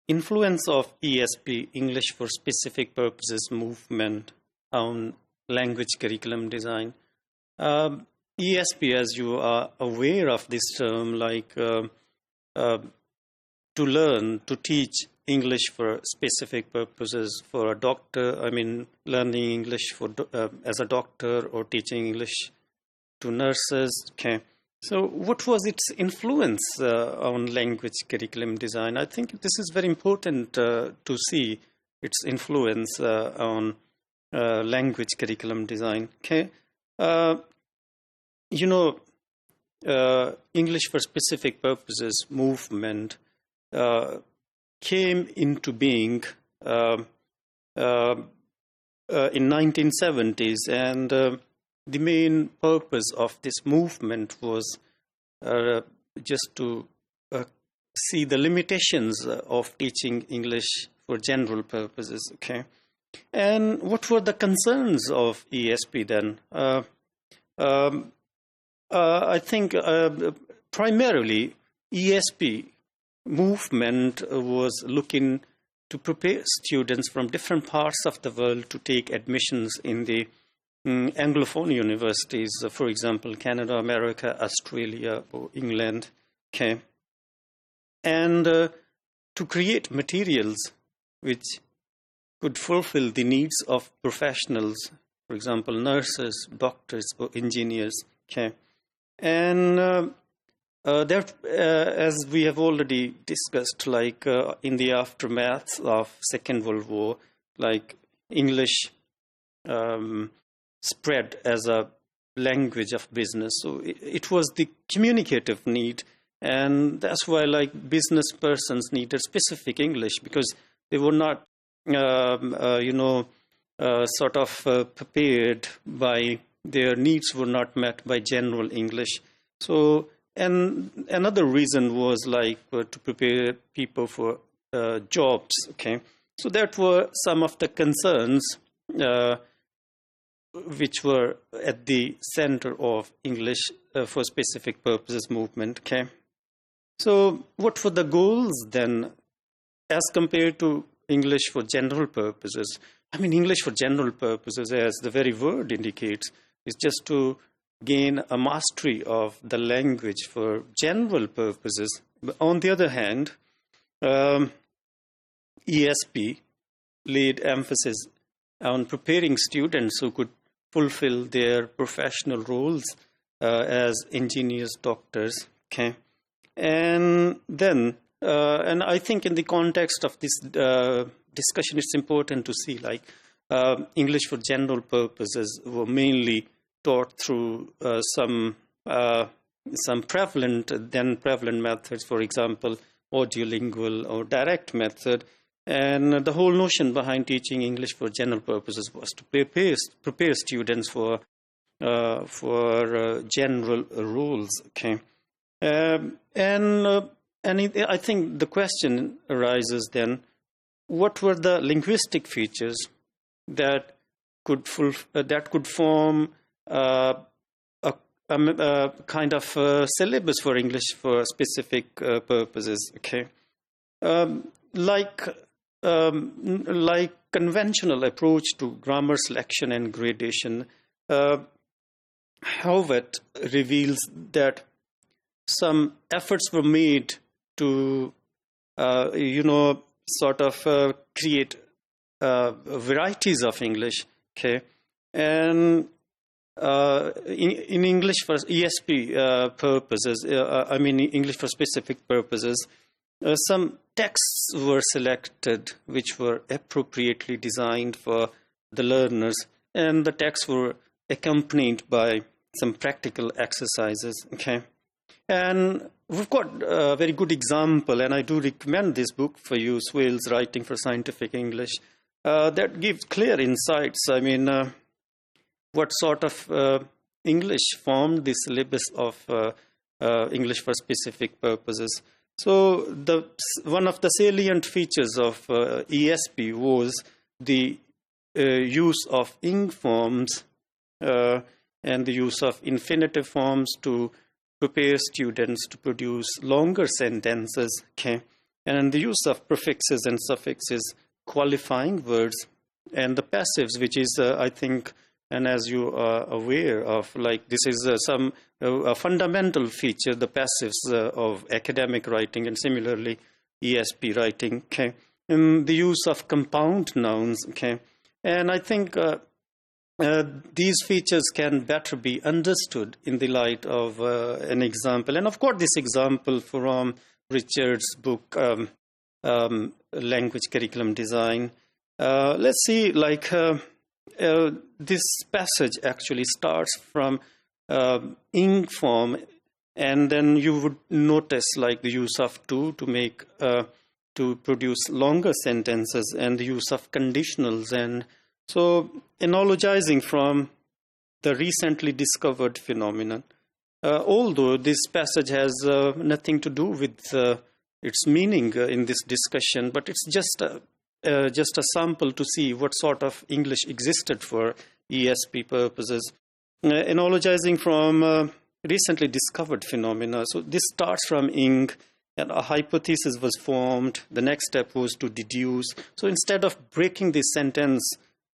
influence of ESP, English for Specific Purposes movement on language curriculum design. ESP, as you are aware of this term, like to learn, to teach English for specific purposes for a doctor, learning English for as a doctor or teaching English to nurses. Okay. So what was its influence on language curriculum design? I think this is very important to see its influence on language curriculum design. Okay. English for Specific Purposes movement came into being in 1970s, and the main purpose of this movement was just to see the limitations of teaching English for general purposes. Okay, and what were the concerns of ESP then? I think primarily ESP movement was looking to prepare students from different parts of the world to take admissions in the Anglophone universities, for example, Canada, America, Australia, or England. Okay, and to create materials which could fulfill the needs of professionals, for example, nurses, doctors, or engineers. Okay, and as we have already discussed, like in the aftermath of Second World War, like English spread as a language of business. So it was the communicative need, and that's why like business persons needed specific English, because they were not, prepared by, their needs were not met by general English. So, and another reason was like to prepare people for jobs. Okay, so that were some of the concerns which were at the center of English for Specific Purposes movement. Okay, so what were the goals then as compared to English for general purposes? English for general purposes, as the very word indicates, is just to gain a mastery of the language for general purposes. But on the other hand, ESP laid emphasis on preparing students who could fulfill their professional roles as engineers, doctors. Okay, and then, and I think in the context of this discussion, it's important to see like English for general purposes were mainly taught through some prevalent methods, for example, audiolingual or direct method. And the whole notion behind teaching English for general purposes was to prepare students for general roles. Okay, and I think the question arises then: what were the linguistic features that could form a kind of syllabus for English for specific purposes? Okay, like conventional approach to grammar selection and gradation, Howitt reveals that some efforts were made to, create varieties of English. Okay, and in English for ESP purposes, English for specific purposes, some texts were selected which were appropriately designed for the learners, and the texts were accompanied by some practical exercises. Okay, and we've got a very good example, and I do recommend this book for you, Swale's Writing for Scientific English, that gives clear insights. What sort of English formed the syllabus of English for specific purposes. So one of the salient features of ESP was the use of ing forms and the use of infinitive forms to prepare students to produce longer sentences. Okay, and the use of prefixes and suffixes, qualifying words, and the passives, which is, I think, and as you are aware of, like this is a fundamental feature, the passives of academic writing, and similarly ESP writing. Okay, and the use of compound nouns. Okay, and I think these features can better be understood in the light of an example, and of course, this example from Richard's book, Language Curriculum Design. Let's see, like this passage actually starts from ing form, and then you would notice like the use of to make to produce longer sentences, and the use of conditionals. And so analogizing from the recently discovered phenomenon, although this passage has nothing to do with its meaning in this discussion, but it's just a sample to see what sort of English existed for ESP purposes. Analogizing from recently discovered phenomena. So this starts from ing, and a hypothesis was formed. The next step was to deduce. So instead of breaking this sentence,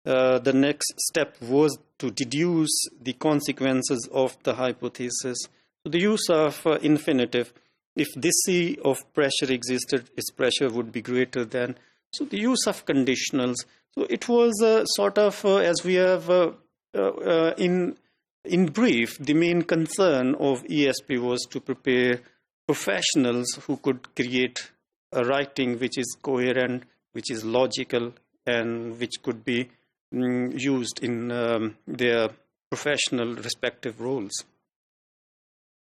the next step was to deduce the consequences of the hypothesis. So the use of infinitive, if this sea of pressure existed, its pressure would be greater than. So the use of conditionals. So it was sort of, as we have in brief, the main concern of ESP was to prepare professionals who could create a writing which is coherent, which is logical, and which could be used in their professional respective roles.